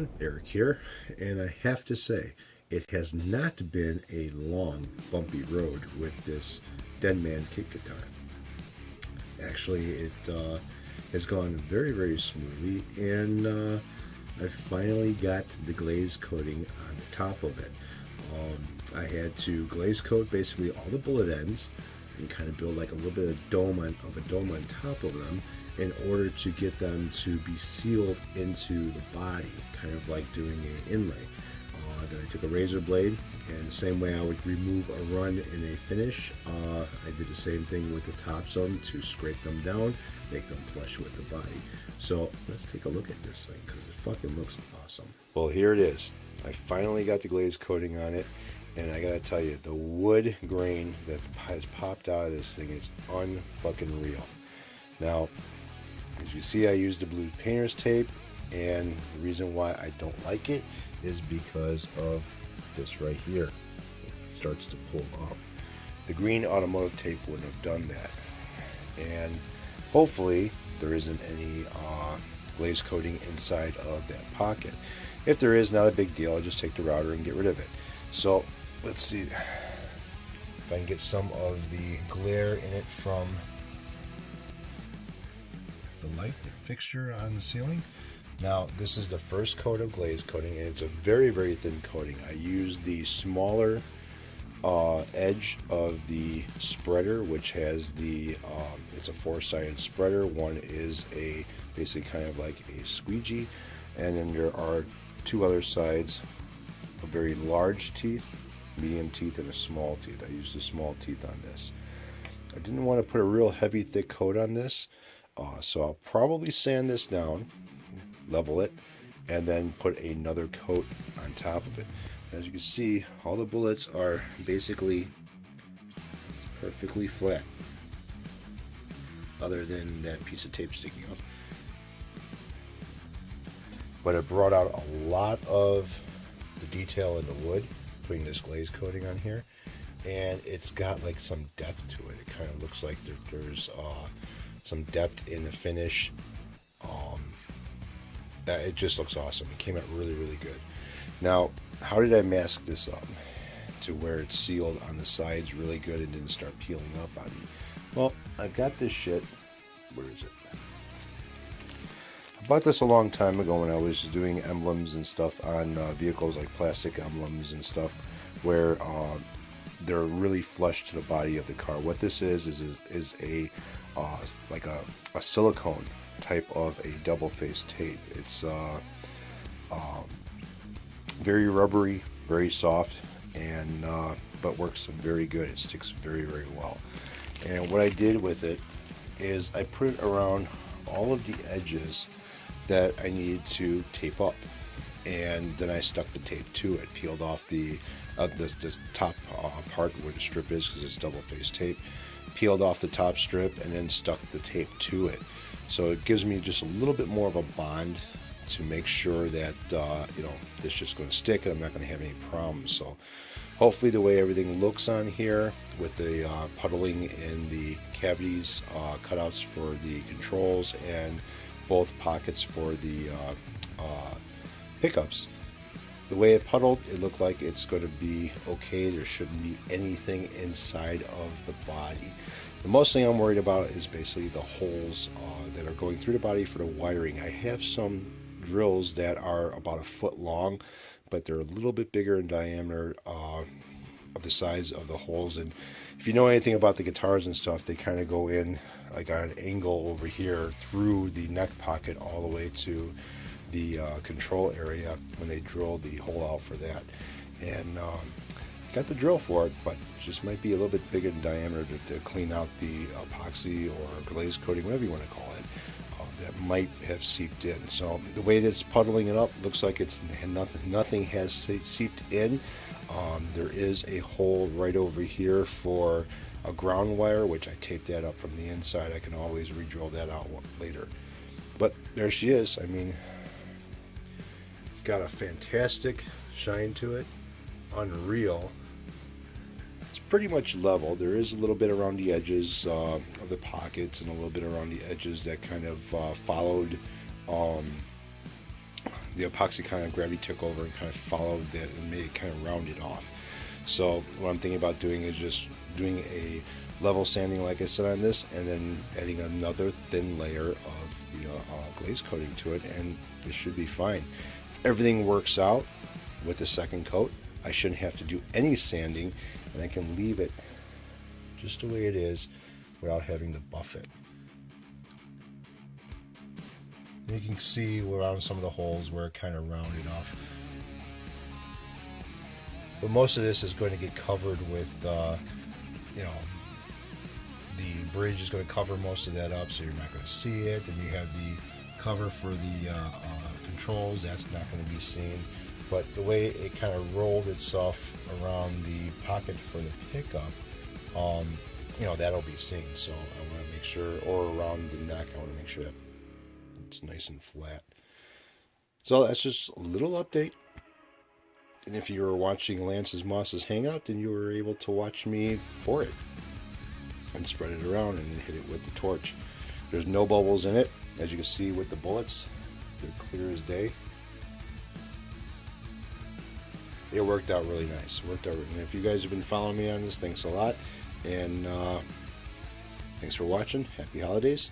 everyone, Eric here, and I have to say, it has not been a long, bumpy road with this Dead Man kick guitar. Actually, it has gone very, very smoothly, and I finally got the glaze coating on the top of it. I had to glaze coat basically all the bullet ends and kind of build like a little bit of a dome on top of them in order to get them to be sealed into the body, kind of like doing an inlay. Then I took a razor blade, and the same way I would remove a run in a finish, I did the same thing with the tops of them to scrape them down, make them flush with the body. So let's take a look at this thing because it fucking looks awesome. Well, here it is. I finally got the glaze coating on it, and I gotta tell you, the wood grain that has popped out of this thing is unfucking real. Now, as you see, I used the blue painter's tape, and the reason why I don't like it is because of this right here. It starts to pull up. The green automotive tape wouldn't have done that. And hopefully there isn't any glaze coating inside of that pocket. If there is, not a big deal. I'll just take the router and get rid of it. So let's see if I can get some of the glare in it from the light fixture on the ceiling. Now, this is the first coat of glaze coating, and it's a very, very thin coating. I used the smaller edge of the spreader, which has the, it's a 4-sided spreader. One is a basically kind of like a squeegee, and then there are two other sides, a very large teeth, medium teeth, and a small teeth. I used the small teeth on this. I didn't want to put a real heavy, thick coat on this, so I'll probably sand this down, level it, and then put another coat on top of it. As you can see, all the bullets are basically perfectly flat, other than that piece of tape sticking up. But it brought out a lot of the detail in the wood, putting this glaze coating on here, and it's got like some depth to it. It kind of looks like there's some depth in the finish. It just looks awesome. It came out really, really good. Now, how did I mask this up to where it's sealed on the sides really good and didn't start peeling up on me? Well, I've got this shit. Where is it? I bought this a long time ago when I was doing emblems and stuff on vehicles, like plastic emblems and stuff, where they're really flush to the body of the car. What this is a like a silicone type of a double-faced tape. It's very rubbery, very soft, and but works very good. It sticks very, very well. And what I did with it is I put it around all of the edges that I needed to tape up, and then I stuck the tape to it. Peeled off the this top part where the strip is, because it's double-faced tape. Peeled off the top strip and then stuck the tape to it. So it gives me just a little bit more of a bond to make sure that it's just going to stick and I'm not going to have any problems. So hopefully the way everything looks on here with the puddling in the cavities, cutouts for the controls, and both pockets for the pickups, the way it puddled, it looked like it's going to be okay. There shouldn't be anything inside of the body. The most thing I'm worried about is basically the holes that are going through the body for the wiring. I have some drills that are about 1 foot long, but they're a little bit bigger in diameter of the size of the holes. And if you know anything about the guitars and stuff, they kind of go in like on an angle over here through the neck pocket all the way to the control area when they drill the hole out for that. And got the drill for it, but it just might be a little bit bigger in diameter to clean out the epoxy or glaze coating, whatever you want to call it, that might have seeped in. So the way that it's puddling it up, looks like it's nothing has seeped in. There is a hole right over here for a ground wire, which I taped that up from the inside. I can always re-drill that out later. But there she is. I mean, it's got a fantastic shine to it, unreal. It's pretty much level. There is a little bit around the edges of the pockets and a little bit around the edges that kind of followed the epoxy kind of gravity took over and kind of followed that and made it kind of rounded off. So what I'm thinking about doing is just doing a level sanding like I said on this, and then adding another thin layer of the glaze coating to it, and it should be fine. If everything works out with the second coat, I shouldn't have to do any sanding, and I can leave it just the way it is without having to buff it. And you can see around some of the holes where it kind of rounded off. But most of this is going to get covered with, you know, the bridge is going to cover most of that up, so you're not going to see it. And you have the cover for the controls, that's not going to be seen. But the way it kind of rolled itself around the pocket for the pickup, you know, that'll be seen. So I want to make sure, or around the neck, I want to make sure that it's nice and flat. So that's just a little update. And if you were watching Lance's Moss's Hangout, then you were able to watch me pour it and spread it around and then hit it with the torch. There's no bubbles in it, as you can see with the bullets. They're clear as day. It worked out really nice. And if you guys have been following me on this, thanks a lot. And thanks for watching. Happy holidays.